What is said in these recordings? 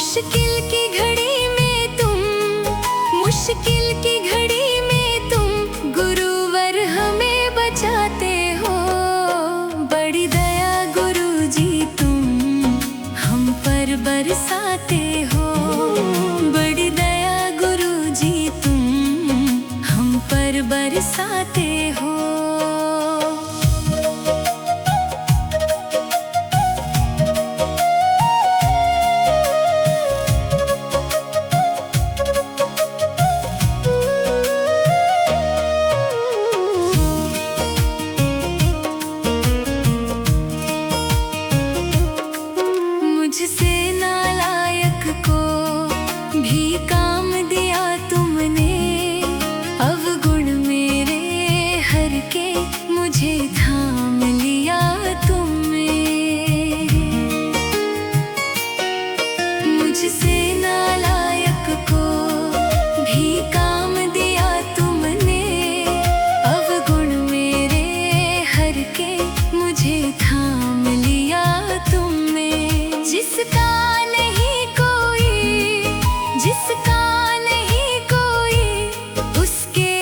मुश्किल की घड़ी में तुम, मुश्किल की घड़ी में तुम गुरुवर हमें बचाते हो। बड़ी दया गुरु जी तुम हम पर बरसाते हो। बड़ी दया गुरु जी तुम हम पर बरसाते हो। मुझसे नालायक को भी काम दिया तुमने, अवगुण मेरे हर के मुझे थाम लिया तुमने। मुझसे नालायक को भी काम दिया तुमने, अवगुण मेरे हर के मुझे थाम लिया तुमने। जिसका नहीं कोई, जिसका नहीं कोई उसके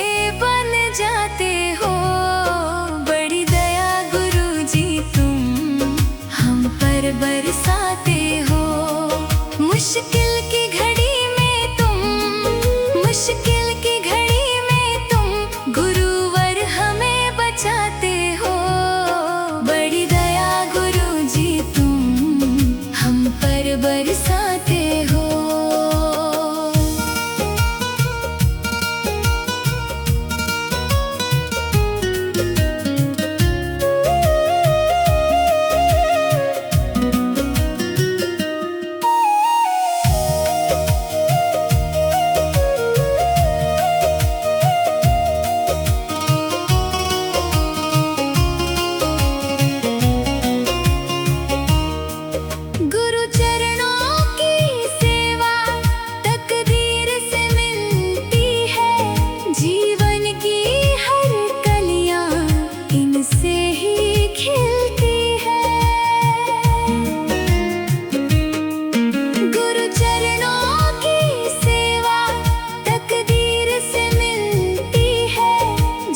बन जाते हो। बड़ी दया गुरु जी तुम हम पर बरसाते हो। मुश्किल की घड़ी में तुम, मुश्किल की घड़ी में तुम गुरुवर हमें बचाते हो। बड़ी दया गुरु जी तुम हम पर बरसाते हो। गुरु चरणों की सेवा तकदीर से मिलती है। जीवन की हर कलियां इनसे ही खिलती है। गुरु चरणों की सेवा तकदीर से मिलती है।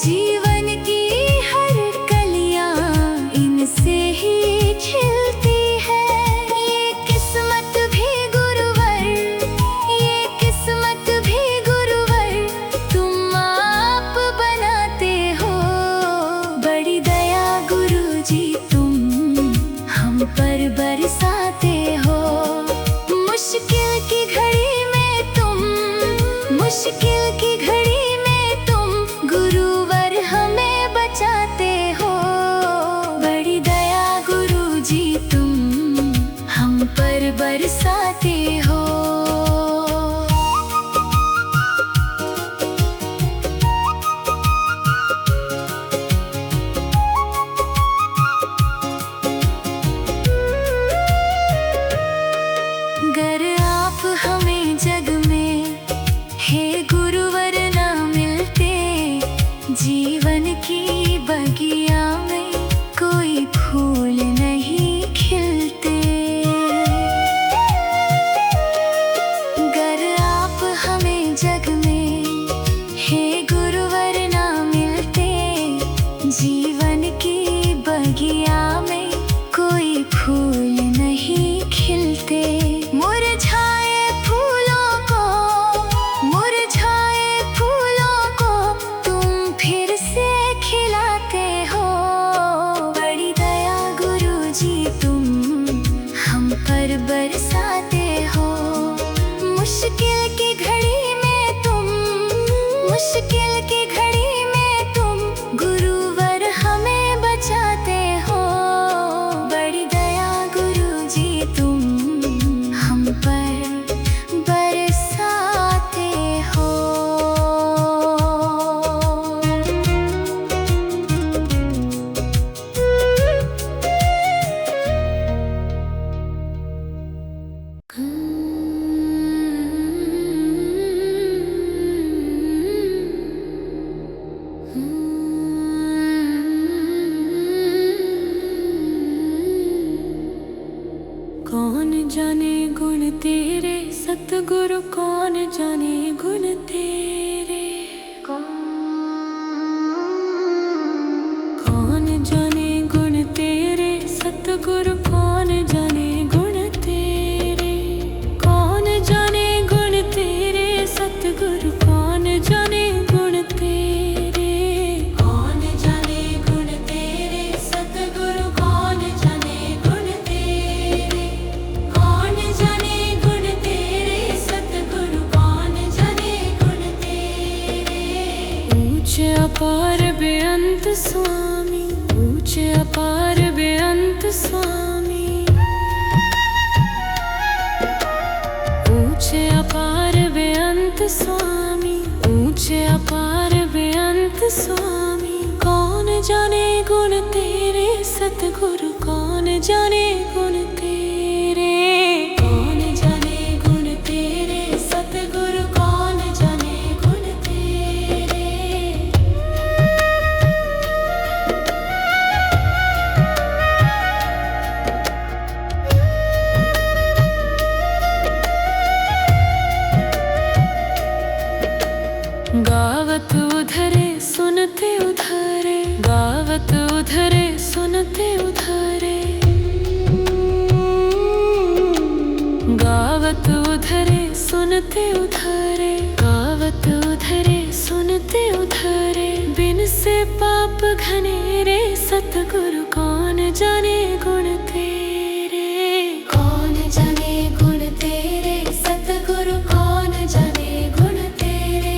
जीवन की हर कलियां इनसे ही खिलती है। ये किस्मत भी गुरुवर, ये किस्मत भी गुरुवर तुम आप बनाते हो। बड़ी दया गुरु जी तुम हम पर बरसाते हो। मुश्किल की घड़ी में तुम, मुश्किल की घड़ी में तुम गुरुवर हमें बचाते हो। बड़ी दया गुरु जी तुम हम पर बरसाते हो। गर आप हमें जग में हे गुरुवर ना मिलते, जीवन की बगिया में कोई फूल नहीं खिलते। गर आप हमें जग में हे गुरुवर ना मिलते, जीवन की बगिया में कोई फूल नहीं खिलते। मुरझाए फूलों को, मुरझाए फूलों को तुम फिर से खिलाते हो। बड़ी दया गुरु जी तुम हम पर बरसाते हो। मुश्किल की घड़ी में तुम, मुश्किल की घड़ी में तुम गुरुवर हमें बचाते हो। बड़ी दया गुरु जी तुम हम पर बरसाते हो। कौन जाने गुण तेरे सतगुरु कौन जाने गुण तेरे। कौन जाने गुण तेरे सतगुरु कौन जाने गुण तेरे। कौन जाने गुण तेरे सतगुरु कौन जाने गुण तेरे। कौन जाने गुण तेरे सतगुरु कौन जाने गुण तेरे। कौन जाने गुण तेरे सतगुरु कौन जाने गुण तेरे। ऊंचे अपार बेअंत स्वामी ऊंचे अपार बेअंत स्वामी। ऊंचे अपार बेअंत स्वामी ऊंचे अपार बेअंत स्वामी। कौन जाने गुण तेरे सतगुरु कौन जाने गुण तेरे। कौन जाने गुण तेरे सतगुरु कौन जाने गुण तेरे। गावत उधरे सुनते उधरे गावत उधरे सुनते उधरे। गावत उधरे सुनते उधरे गावत उधरे सुनते उधरे। बिन से पाप घनेरे सतगुरु कौन जाने गुण तेरे। कौन जाने गुण तेरे सतगुरु कौन जाने गुण तेरे।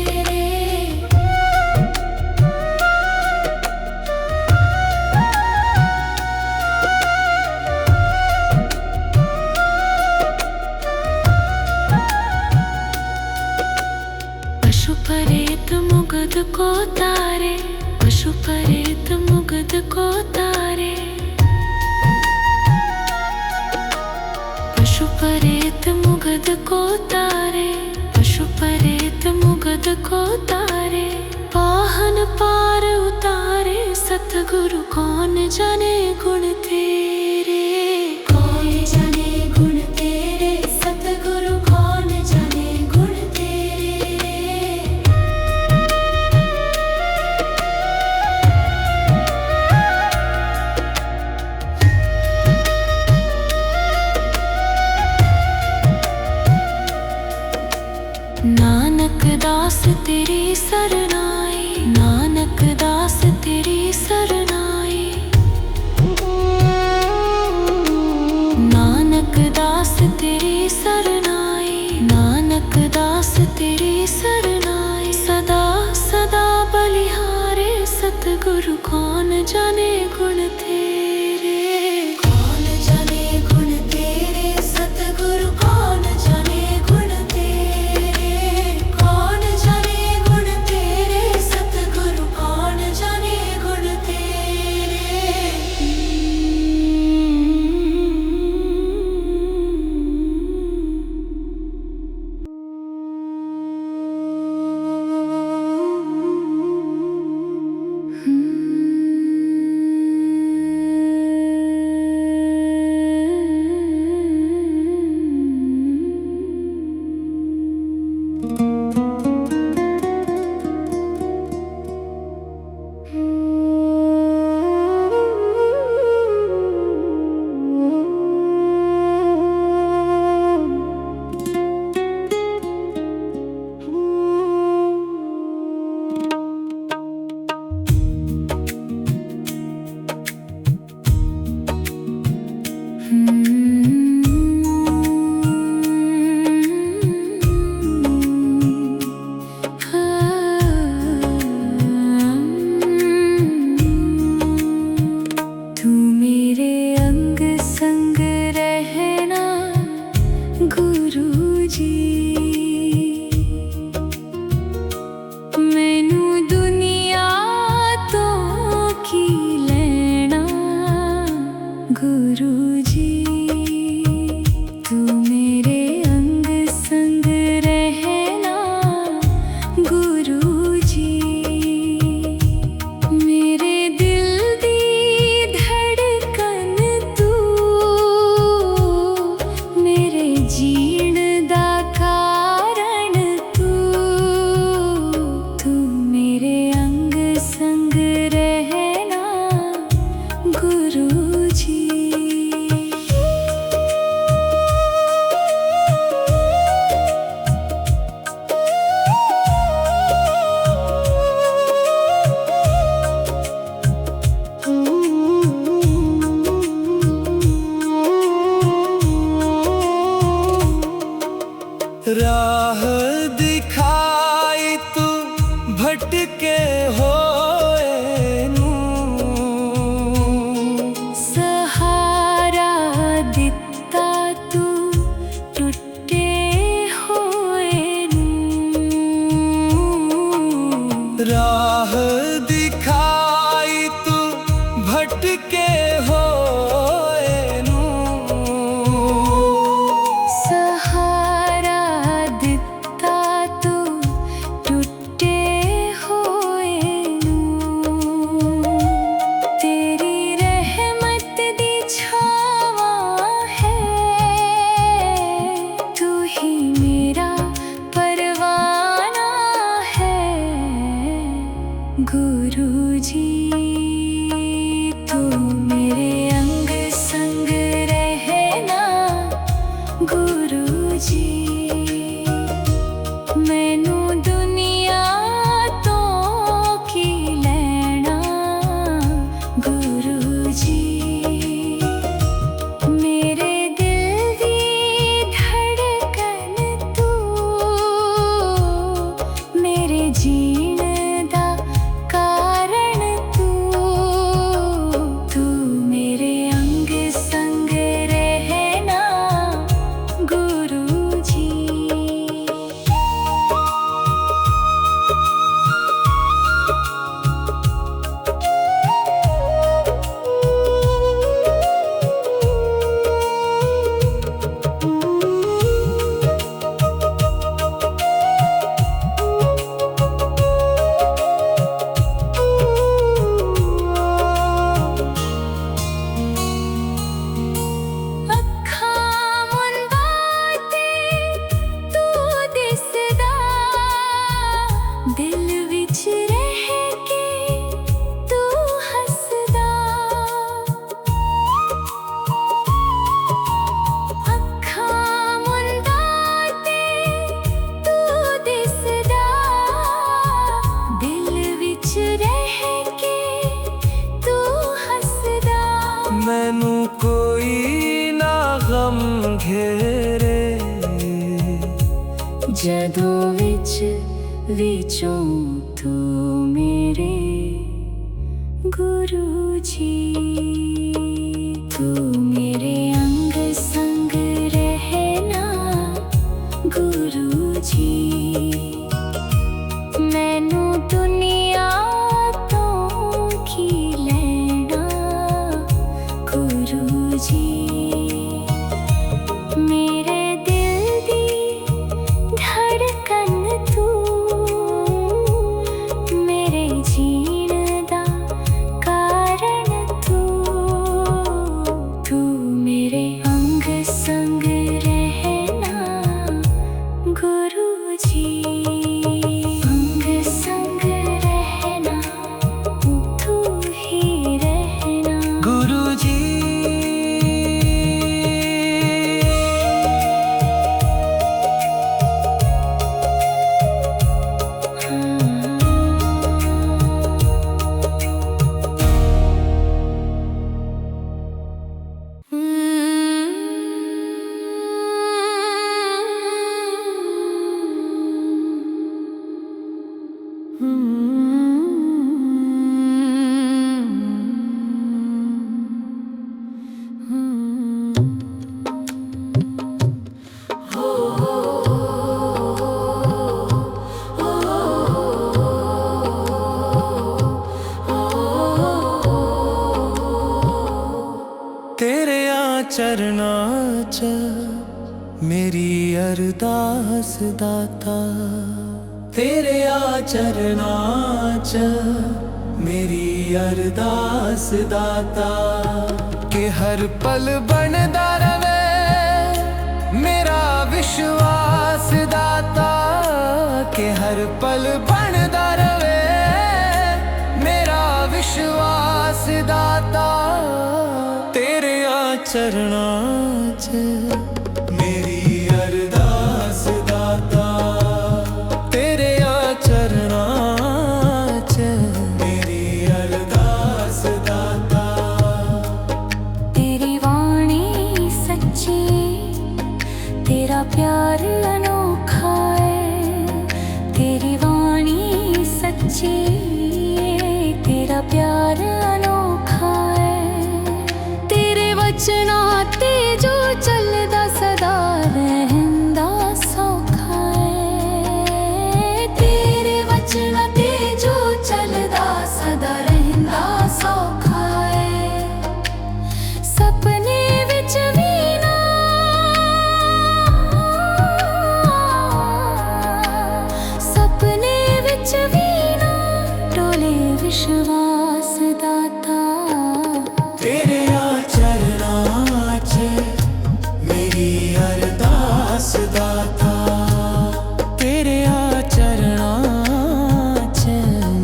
पशु परेत मुगद को तारे पशु परेत मुगद को तारे। पशु परेत मुगद को तारे पशु परेत मुगद को तारे। पाहन पार उतारे सतगुरु कौन जाने गुण तेरे। कौन जाने गुण तेरे सतगुरु कौन जाने गुण तेरे। नानक दास तेरी सरनाई नानक दास तेरी सरनाई। नानक दास तेरी सरनाई नानक दास तेरी सरनाई। सदा सदा बलिहारे सतगुरु कौन जाने गुण तेरे। कौन जाने गुण तेरे सतगुरु कौन जाने गुण तेरे। कौन जाने गुण तेरे राह दिखाई तू भटके होए नू, सहारा दिता तू टुटे होए नू, राह दिखाई तू भटके होए नू, सहारा दिता तू टुटे होए नू, तेरी रहमत दी छावा है, तू ही मेरा परवाना है गुरु जी। तू मेरे अंग संग रहना गुरु जी, मैनू दुनिया तो की लेना गुरु जी, मेरे दिल दी धड़कन तू, मेरे जीण दा कारण तू, तू मेरे अंग संग रहना गुरु जी। दिल विच रह के तू हसदा, अखां मुंदा ते तू दिसदा, दिल विच रह के तू हसदा, मैनू कोई ना गम घेरे, जदों विच विचों तू मेरे गुरु जी, तू मेरे अंग संग रहना गुरु जी, मैनू दुनिया तो की लेना गुरु जी, मेरे दिल दी धड़कन तू, मेरे जीण दा कारण तू, तू मेरे अंग संग रहना गुरु जी, अंग संग रहना तू ही रहना गुरु जी। तेरे चरनां च मेरी अरदास दाता, तेरे चरनां च मेरी अरदास दाता, के हर पल बनदा रवे मेरा विश्वास दाता, के हर पल बनदा रवे मेरा विश्वास दाता, तेरे चरनां च मेरी अरदास दाता, तेरे चरनां च मेरी अरदास दाता, तेरी वाणी सच्ची, तेरा प्यार अनोखा, सौखा है। तेरी वाणी सच्ची, तेरा प्यार अनोखा है। तेरे वचनां ते जो चलदा सदा रहंदा सौखा है। तेरे वचनां ते जो चलदा सदा रहंदा सौखा है। सपने विच भी ना, सपने विच भी ना डोले विश्वास दाता। तेरे चरनां च मेरी अरदास दाता। तेरे चरनां च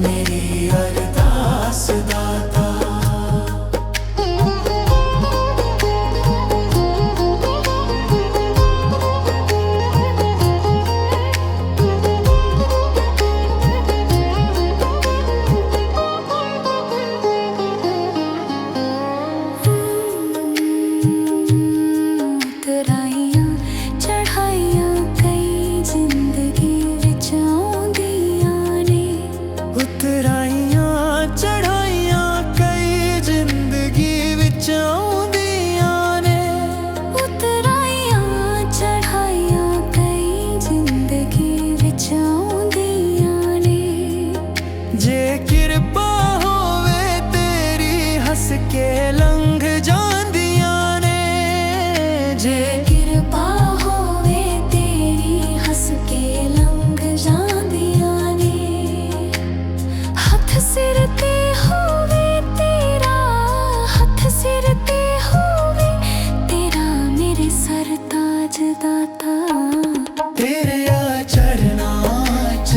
मेरी अरदास दाता। उतराइयां चढ़ाइयां कई जिंदगी विच आउंदियां ने। उतराइयां चढ़ाइयां कई जिंदगी विच आउंदियां ने। उतराइयां चढ़ाइयां कई जिंदगी विच आउंदियां ने। जे किरपा होवे तेरी हंस के लंघ जांदियां ने। जे किरपा होवे तेरी हंस के लंघ जांदियां ने। हथ सिर ते होवे तेरा, हथ सिर ते होवे तेरा मेरे सरताज दाता। तेरे चरनां च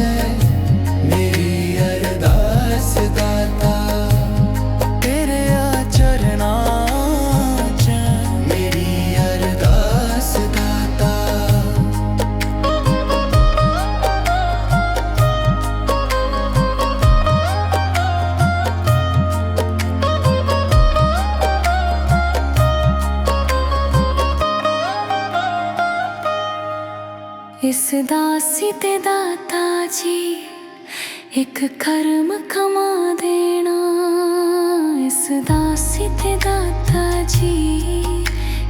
मेरी अरदास दाता। तेरे चरनां च मेरी अरदास दाता। इस दासी ते दाता जी एक कर्म कमा देना। इस दासी ते दाता जी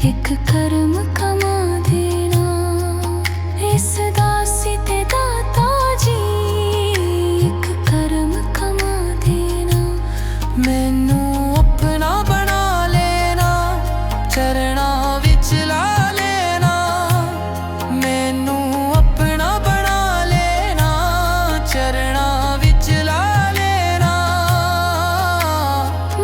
एक कर्म कमा देना। इस दासी ते दाता जी एक कर्म कमा देना। मैनू अपना बना लेना, चरणां विच ला लेना। मैनू अपना बना लेना, चरणां विच ला लेना।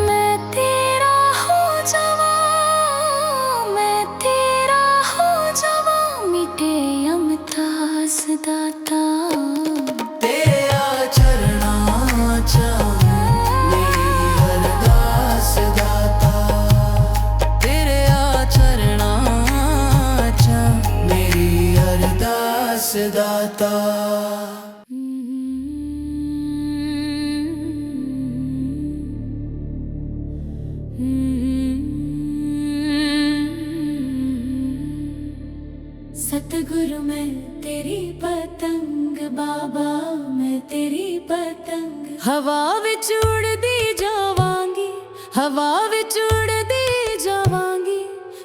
मैं तेरा हो जावां, मैं तेरा हो जावां मिटे अमतास दाता। तेरे चरनां च मेरी अरदास दाता। तेरे चरनां च मेरी अरदास दाता। सतगुरु मैं तेरी पतंग, बाबा मैं तेरी पतंग। हवा विच उड़दी जावांगी, हवा विच उड़दी जावांगी।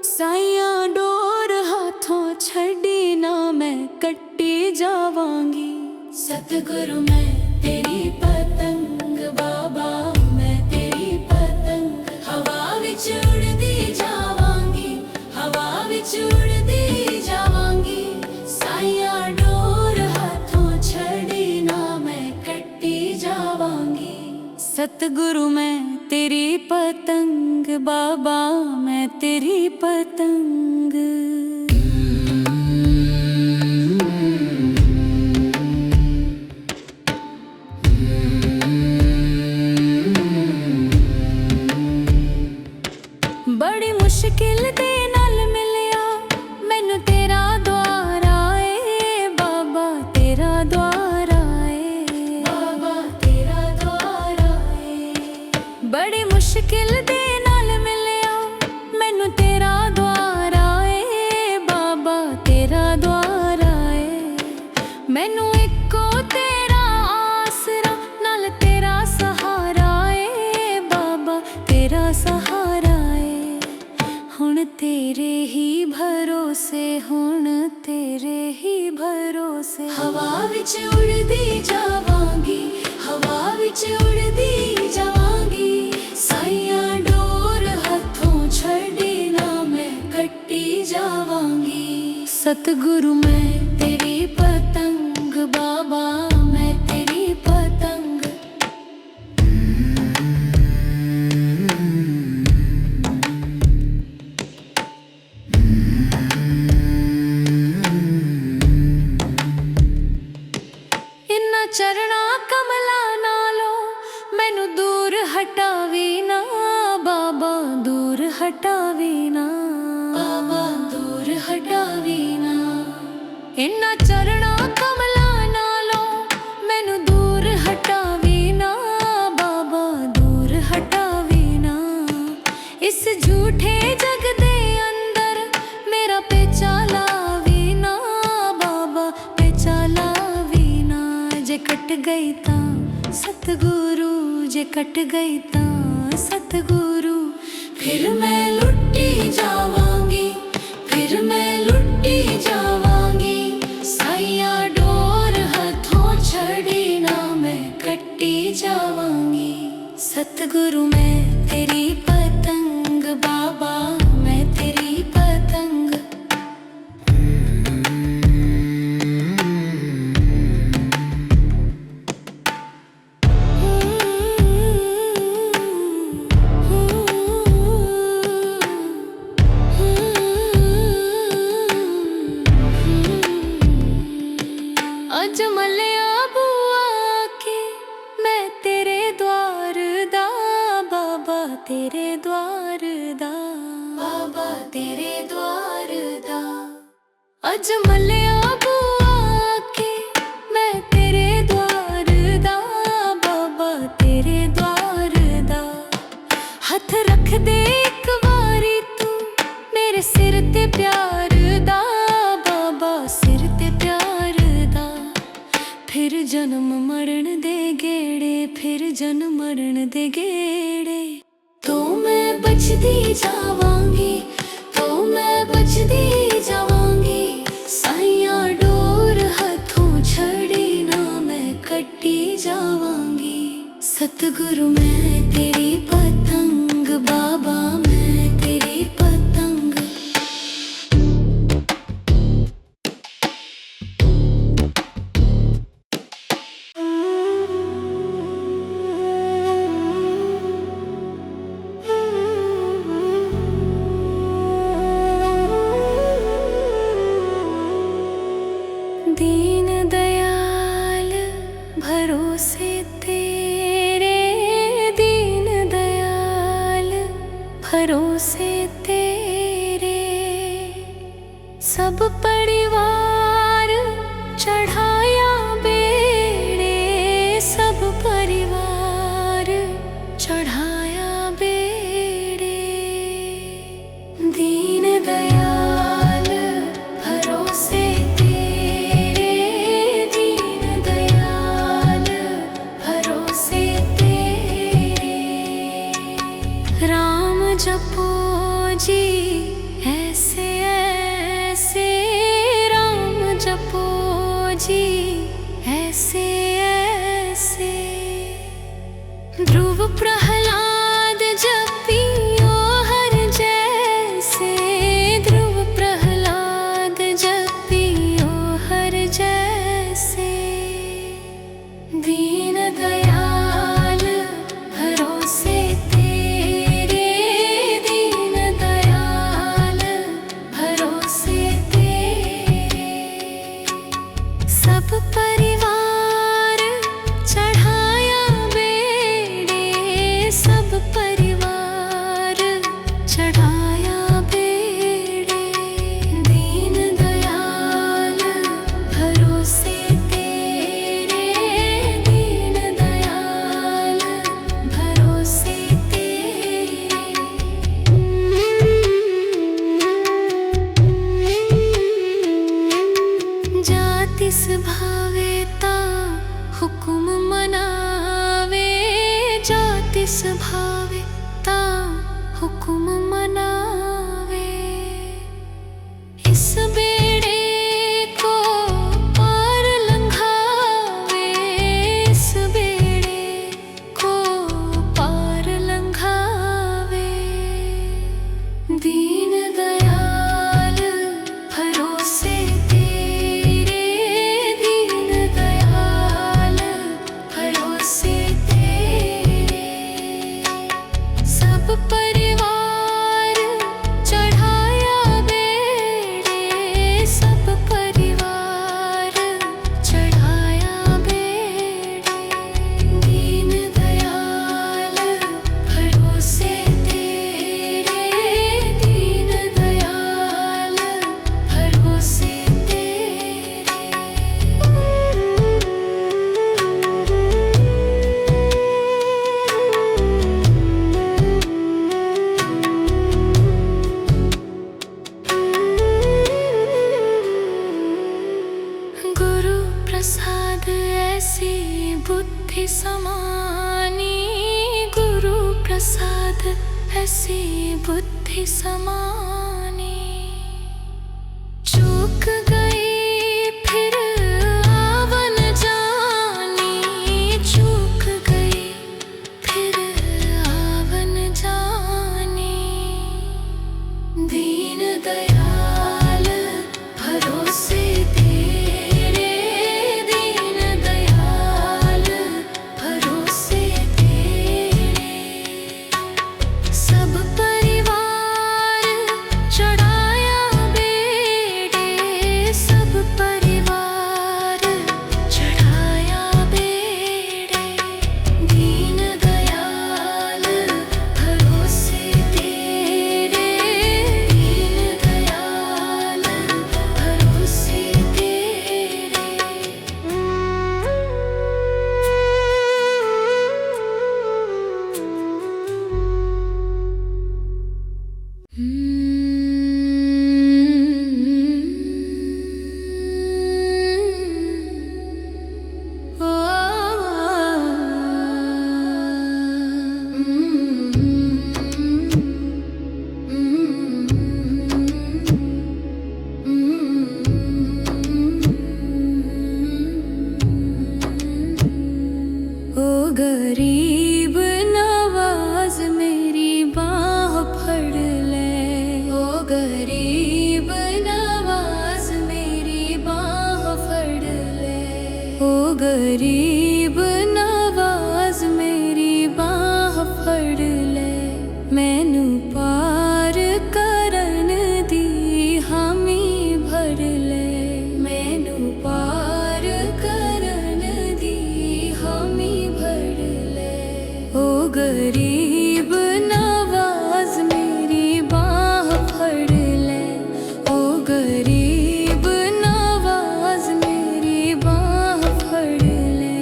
साइयां डोर हाथों छड़ी ना मैं कट्टी जावांगी। सतगुरु मैं तेरी पतंग, बाबा मैं तेरी पतंग। हवा विच उड़दी जावांगी, हवा विच उड़दी जावांगी। साइयां डोर हाथों छड़ी ना मैं कट्टी जावांगी। सतगुरु मैं तेरी पतंग, बाबा मैं तेरी पतंग। बड़ी मुश्किल दे नाल मिलिया मैनू तेरा द्वार आए। बाबा तेरा द्वार आए, बाबा तेरा द्वार आए। बड़ी मुश्किल दे नाल मिलिया मैनू तेरा द्वार आए। मैनू इको तेरा आसरा, नाल तेरा सहारा ए बाबा, तेरा सहारा ए। हुण तेरे ही भरोसे, हुण तेरे ही भरोसे। हवा विच उड़दी जावांगी, हवा विच उड़दी जावांगी, साइयां डोर हथों छड़ी ना मैं कट्टी जावांगी। सतगुरु मैं तेरी पतंग, बाबा मैं तेरी पतंग। इन्ना चरणा कमला नालों मैनू दूर हटावी ना, बाबा दूर हटावी ना, बाबा दूर हटावी ना। इन्ना चरणा कमला नालों मैनू दूर हटावी ना, बाबा दूर हटावी ना। इस झूठे जग दे अंदर मेरा पेचा लावी ना, बाबा पेचा लावी ना। जे कट गई तां सतगुरु, जे कट गई तां सतगुरु, फिर मैं लुटी जावांगी, फिर मैं लुटी जावांगी। साइयां डोर हथों छड़ी ना मैं कट्टी जावांगी। सतगुरु मैं तेरी पतंग, बाबा मैं तेरी पतंग। अज मलिया बुआ के मैं तेरे द्वार दा, बाबा तेरे द्वार दा, बाबा तेरे द्वार दा। अज मलिया बुआ के मैं तेरे द्वार दा, बाबा तेरे द्वार दा। हथ रख दे एक वारी तू मेरे सिर ते प्यार दा, बाबा सिर ते प्यार दा। फिर जन्म मरण दे गेड़े, फिर जन्म मरण दे गेड़े, तो मैं बचदी जावांगी, तो मैं बचदी जावांगी। साइयां डोर हथों छड़ी ना मैं कट्टी जावांगी। सतगुरु मैं तेरी पतंग, बाबा मैं तेरी पतंग। दीन दयाल भरोसे तेरे, दीन दयाल भरोसे तेरे। सब परिवार चढ़ाया बेड़े, सब परिवार चढ़ाया बेड़े। दीन दयाल भरोसे तेरे, दीन दयाल भरोसे तेरे। राम जपो जी ऐसे ऐसे, राम जपो जी ऐसे ऐसे। ध्रुव प्रहलाद जपियो हर जैसे, ध्रुव प्रहलाद जपियो हर जैसे। दीन दयाल भरोसे तेरे, दीन दयाल भरोसे तेरे। सब परिवार चढ़ाया बेड़े, सब परिवार चढ़ाया बेड़े। दीन दयाल भरोसे तेरे, दीन दयाल भरोसे तेरे। जाति स्वभाव हुकुम मनावे जाति सभावे ता हुकुम मनावे इस बेड़े को पार लंघावे इस बेड़े को पार लंघावे दीन दयाल भरोसे तेरे दीन दयाल भरोसे तेरे सब परिवार चढ़ाया बेड़े सब परिवार चढ़ाया बेड़े दीन दयाल भरोसे तेरे दीन दयाल भरोसे गुरु प्रसाद ऐसी बुद्धि समानी गुरु प्रसाद ऐसी बुद्धि समानी चूक गई फिर आवन जानी चूक गई फिर आवन जानी दीन दयाल भरोसे तेरे दीन दयाल भरोसे तेरे सब परिवार चढ़ाया बेड़े सब परिवार चढ़ाया बेड़े दीन दयाल भरोसे तेरे दीन दयाल भरोसे ओ गरीब नवाज मेरी बाह फड़ ले ओ गरीब नवाज मेरी बाह फड़ ले ओ गरीब नवाज मेरी बाह फड़ ले मैनू पार करन दी हामी भर ले मैनू पार करन दी हामी भर ले ओ गरीब नवाज मेरी बाह फड़ ले ओ गरीब नवाज मेरी बाह फड़ ले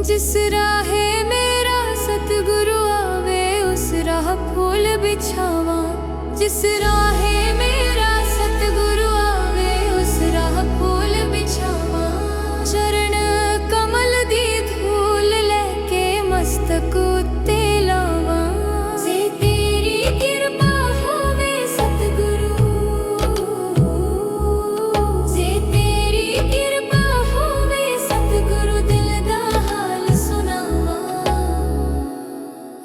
जिस राहे मेरा सतगुरु आवे उस राह फूल बिछावा जिस राहे मेरा सतगुरु आवे उस राह फूल बिछावा चरण कमल दी धूल लेके मस्तक उत्ते लावा जे तेरी कृपा होवे सतगुरु जे तेरी कृपा होवे सतगुरु दिल दा हाल सुनावा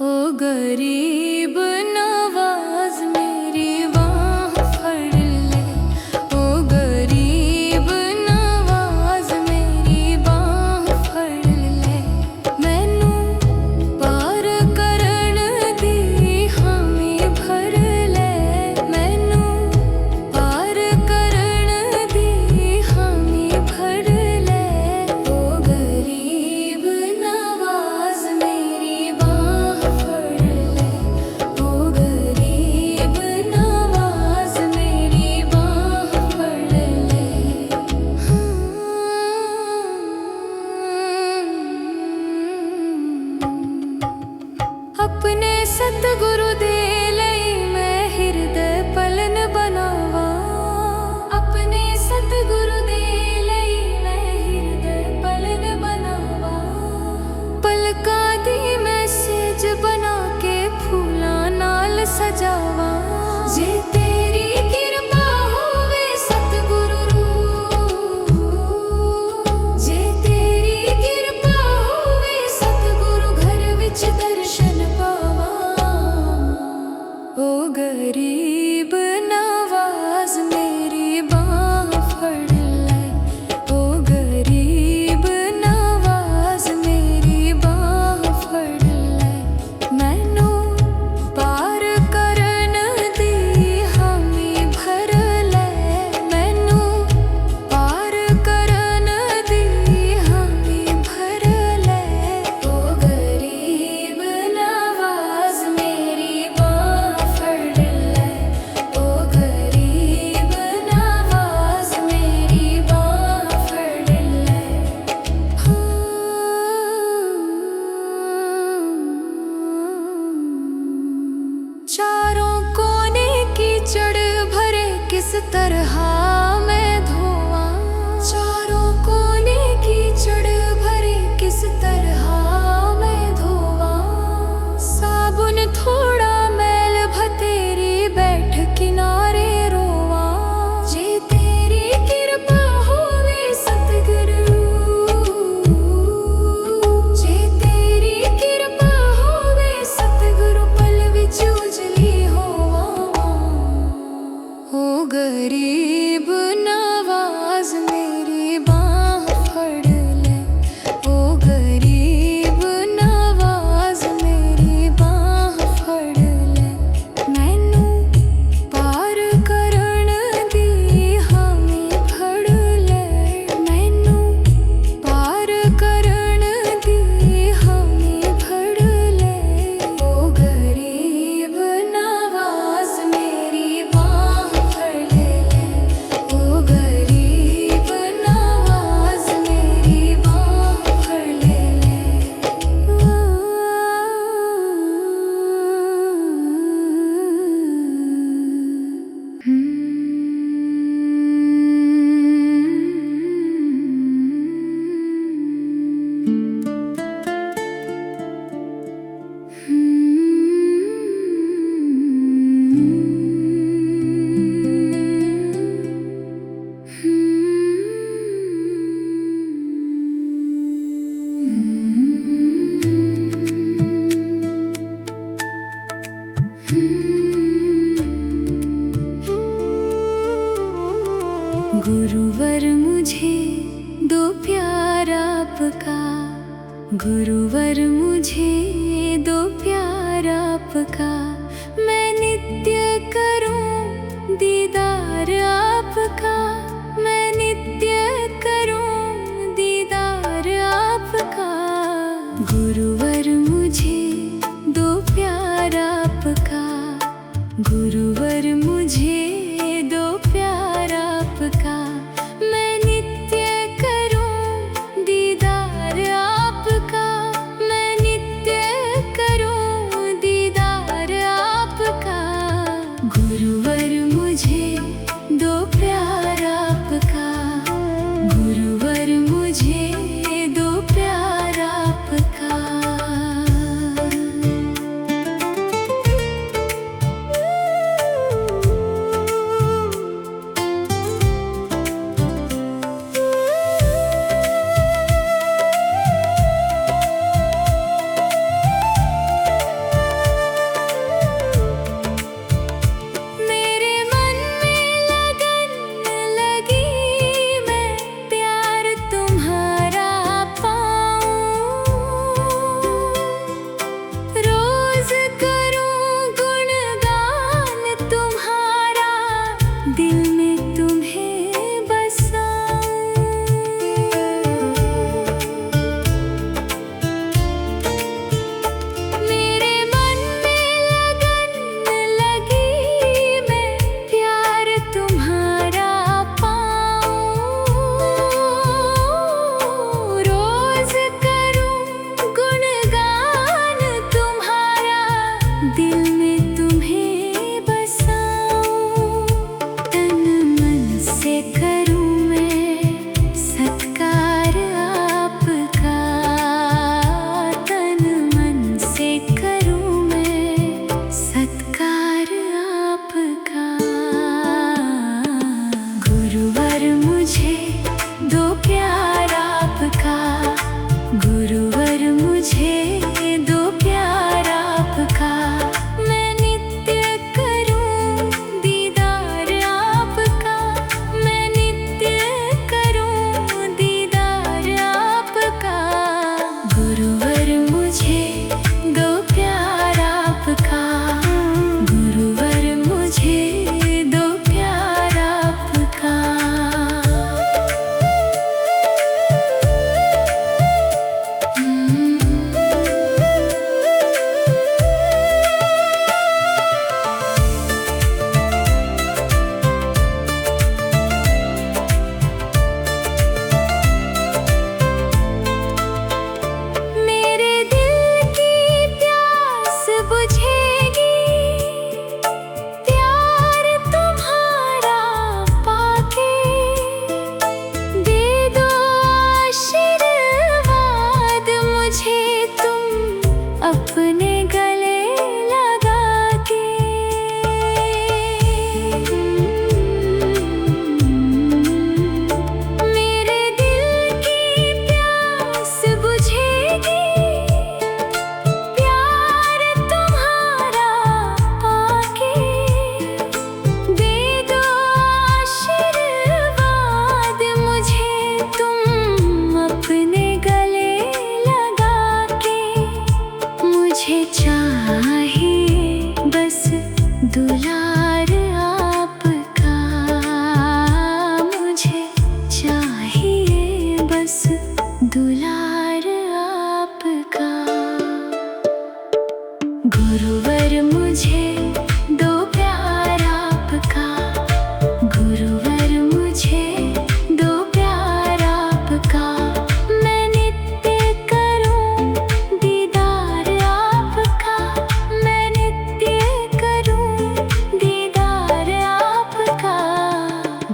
ओ गरीब नवाज मेरी बाह फड़ आपका। गुरुवर मुझे दो प्यार आपका, मैं नित्य करूं दीदार आपका। मैं नित्य करूं दीदार आपका। गुरुवर मुझे दो प्यार आपका। गुरुवर मुझे दो प्यार आपका, मैं नित्य करूं दीदार आपका। मैं नित्य करूं दीदार आपका। गुरुवर मुझे दो प्यार आपका। गुरुवर मुझे दो प्यार आपका। दिल में तुम्हें बसाऊं। मेरे मन में लगन लगी, मैं प्यार तुम्हारा पाऊं। रोज करूं गुणगान तुम्हारा, दिल में तुम्हें बसाऊं। करूं मैं सत्कार आपका। तन मन से करूं मैं सत्कार आपका। गुरुवर मुझे दो प्यार आपका। गुरुवर मुझे दो प्यार आपका, मैं नित्य करूं दीदार आपका। मैं नित्य करूं दीदार आपका। गुरुवर मुझे दो प्यार आपका। गुरुवर मुझे दो प्यार आपका। अपने गले लगा के मेरे दिल की प्यास बुझेगी। प्यार तुम्हारा पाके दे दो आशीर्वाद मुझे तुम अपने गले लगा के। मुझे चाहिए बस दुलार आपका। मुझे चाहिए बस दुलार आपका। गुरुवर मुझे दो प्यार आपका। गुरुवर मुझे दो प्यार आपका, मैं नित्य करूं दीदार आपका। मैं नित्य करूं दीदार आपका।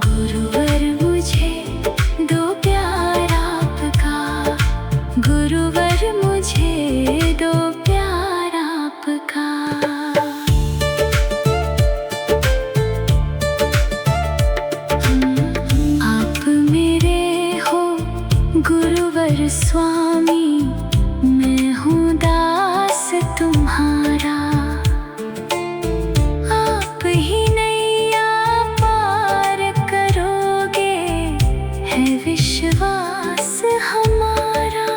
गुरुवर मुझे दो प्यार आपका। गुरुवर मुझे दो प्यार आपका। आप मेरे हो गुरुवर स्वामी, मैं हूँ दास तुम्हारा। आप ही नैया पार करोगे, है विश्वास हमारा।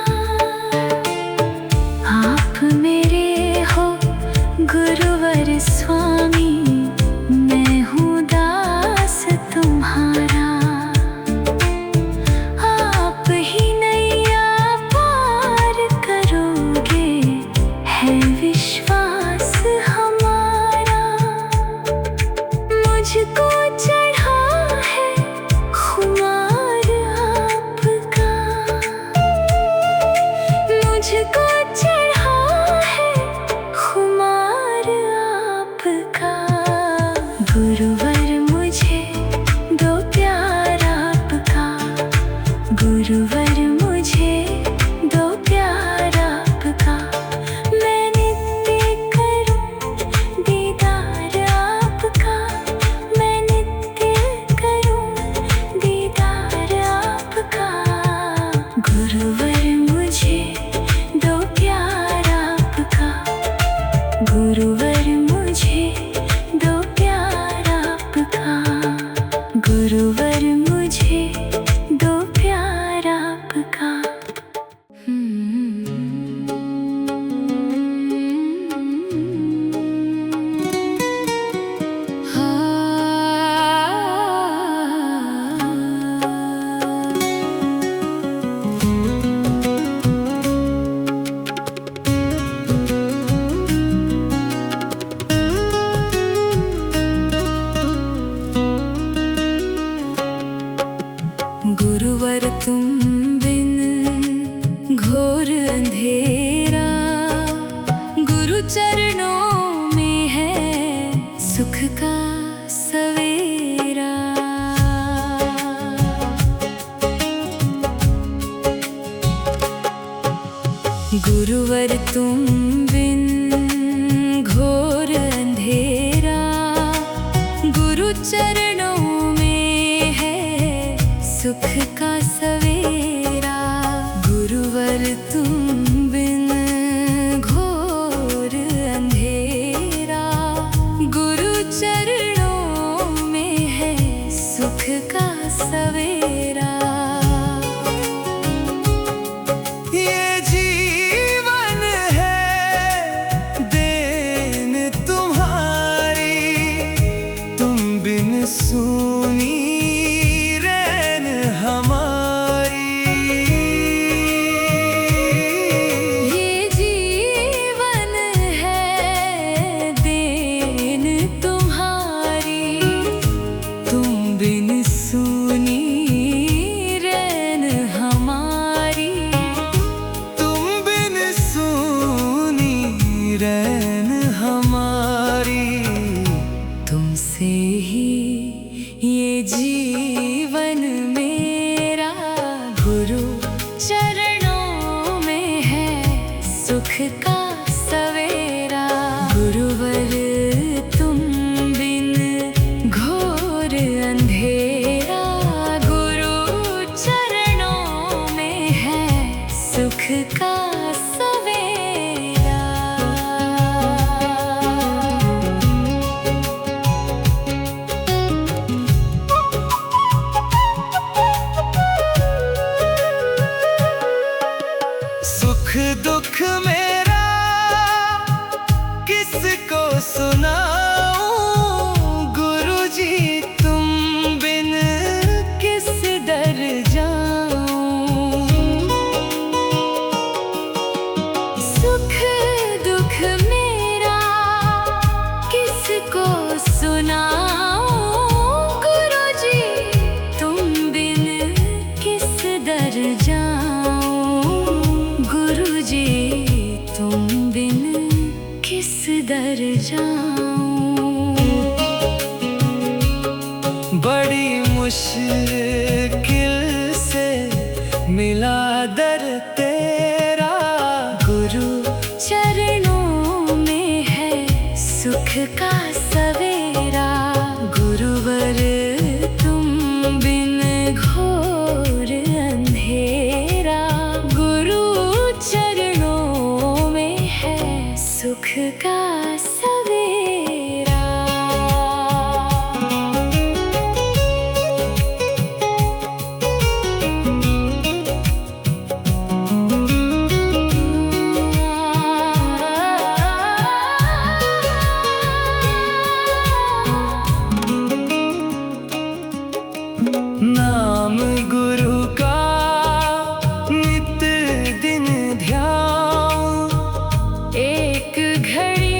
मुझको चढ़ा है खुमार आपका। गुरुवर मुझे दो प्यार आपका। गुरुवर मुझे दो प्यार आपका। मैं नित्य करूं दीदार आपका। मैं नित्य करूं दीदार आपका। गुरुवर मुझे दो प्यार आपका। गुरुवर मुझे दो प्यार आपका। गुरुवर मुझे दो प्यार आपका। गुरुवर तुम बिन घोर अंधेरा। गुरु चरणों में है सुख का सवेरा। गुरुवर तुम बिन घोर अंधेरा। गुरु चरणों में है सुख का सवेरा। गुरुवर तुम बिन घोर अंधेरा। गुरु चरणों में है सुख का सवेरा। ये जीवन है देन तुम्हारी। तुम बिन सूनी तुमसे ही ये जीवन मेरा। गुरु चरणों में है सुख का सवेरा। गुरुवर तुम बिन घोर अंधेरा। गुरु चरणों में है सुख का सवेरा। सुख दुख मेरा किसको सुनाऊं। गुरुजी तुम बिन किस दर जाऊं। सुख दुख मेरा किसको सुनाऊं। गुरुजी तुम बिन किस दर जाऊं। गुरुजी तुम बिन किस दर जाऊं। बड़ी मुश्किल से मिला दर तेरा। गुरु चरणों में है सुख का सवेरा। गुरुवर तुम बिन घोर अंधेरा। गुरु चरणों में है सुख का सवेरा। नाम गुरु का नित दिन ध्यान। एक घड़ी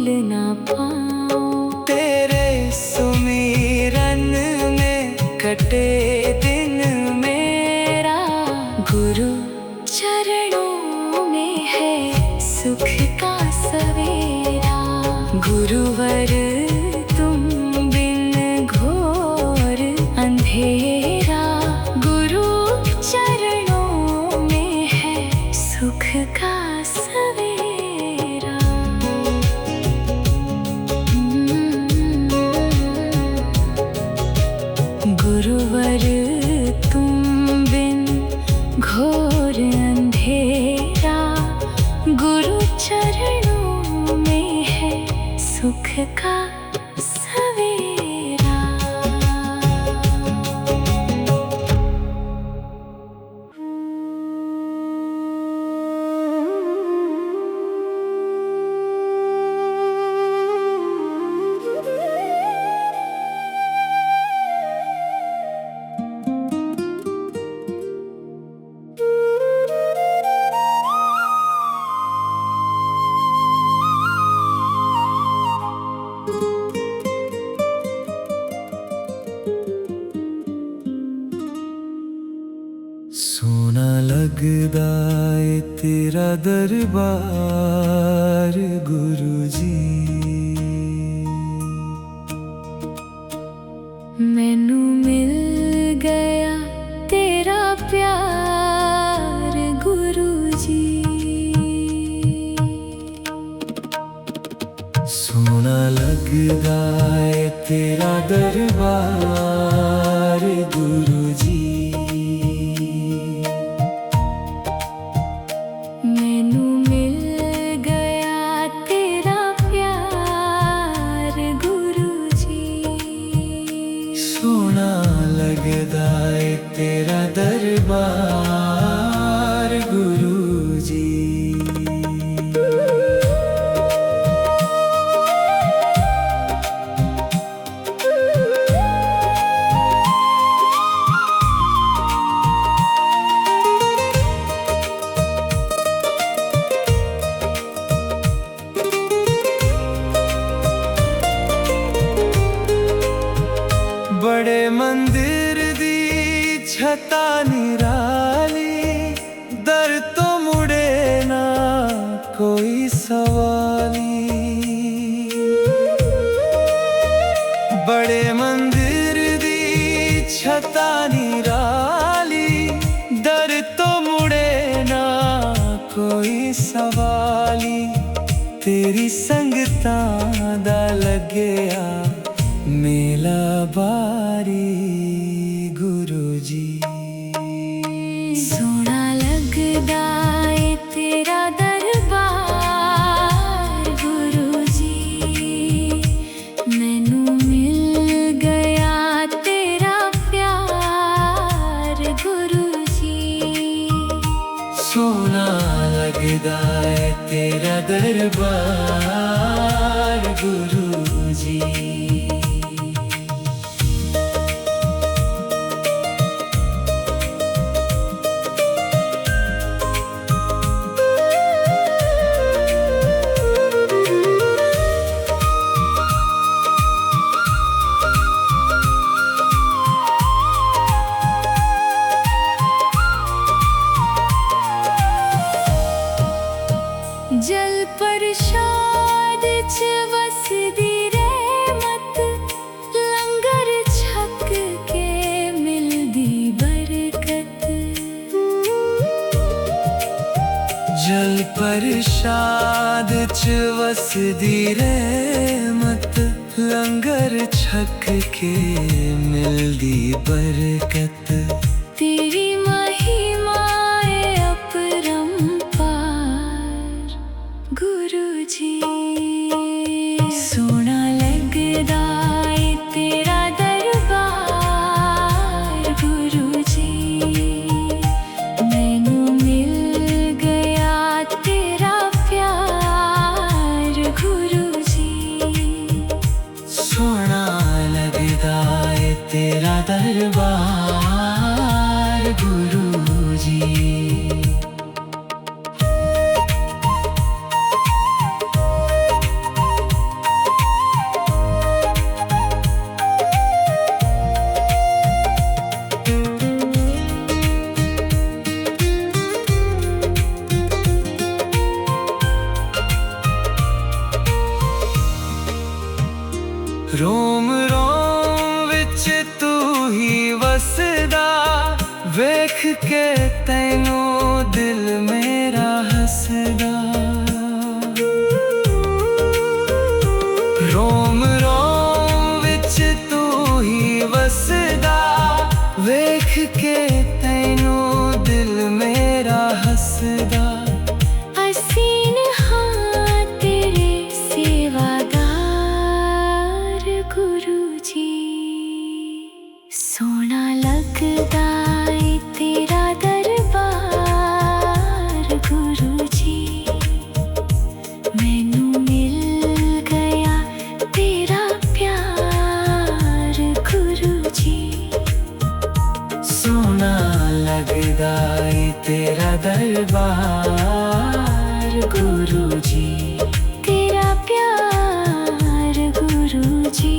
भूल ना पाऊं। तेरे सुमिरन में कटे दिन मेरा, गुरु चरणों में है सुख का सवेरा। गुरुवर तुम बिन घोर अंधेरा, गुरु चरणों में है सुख का सवेरा। गुरुवर तुम बिन घोर अंधेरा, गुरु चरणों में है सुख का सवेरा। सोना लगदा है तेरा दरबार गुरुजी। मैनू मिल गया तेरा प्यार गुरुजी। सोना लगदा है तेरा दरबार गुरुजी। मैनू मिल गया तेरा प्यार गुरुजी। सोना लगदा है तेरा दरबार गुरुजी। बड़े मंदिर दी छता निराली, दर तो मुड़े ना कोई सवाली। बड़े मंदिर दी छता निराली, दर तो मुड़े ना कोई सवाली। तेरी संगतां दा लगया मेला बारी गुरुजी। सोना लगदा है तेरा दरबार गुरुजी। मैनू मिल गया तेरा प्यार गुरुजी। सोना लगदा है तेरा दरबार गुरुजी। जल प्रसाद च वसदी रहमत, लंगर छक के मिलदी बरकत। जल प्रसाद च वसदी रहमत, लंगर छक के मिलदी बरकत। तेरी महिमा है अपरंपार गुरुजी। सोना लगदा है तेरा दरबार गुरुजी। मैनू मिल गया तेरा प्यार गुरुजी। सोना लगदा है तेरा दरबार गुरुजी। रोम रोम विच तू ही वसदा, वेख के तैनू दिल मेरा हसदा। रोम रोम विच तू ही वसदा, वेख के तैनू दिल मेरा हसदा। असीन हाँ तेरे सेवादार गुरु जी, सोना लगदा ए तेरा दरबार गुरु जी। मैनू मिल गया तेरा प्यार गुरु जी। सोना लगदा ए तेरा दरबार गुरु जी। तेरा प्यार गुरु जी।